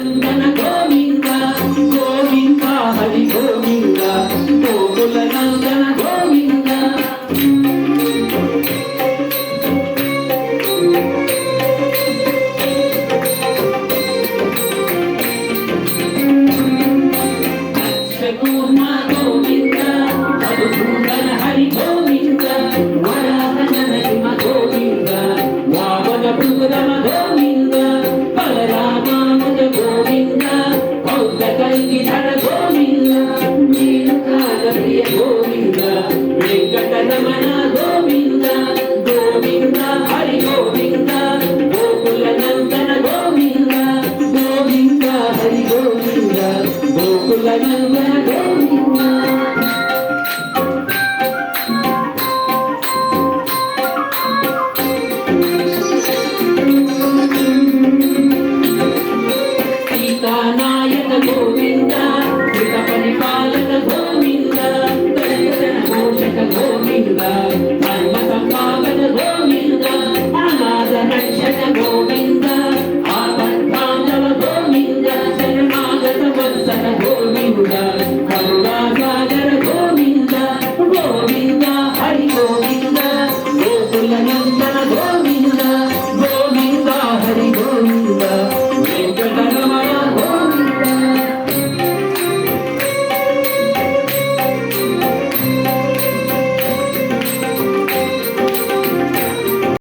నందన గోవింద గోవింద హరి గోవింద గోకుల నందన గోవింద అక్షకూర్మ గోవింద మధుసూదన హరి గోవింద వరాహ నరసింహ గోవింద వామన పురమ గోవింద బలరామానుజ గోవింద బౌద్ధ కల్గిధర గోవింద నీలకాల ప్రియ గోవింద వెంకటరమణ గోవింద గోవింద హరి గోవింద గోకుల నందన గోవింద గోవింద హరి గోవింద గోకుల నందన గోవింద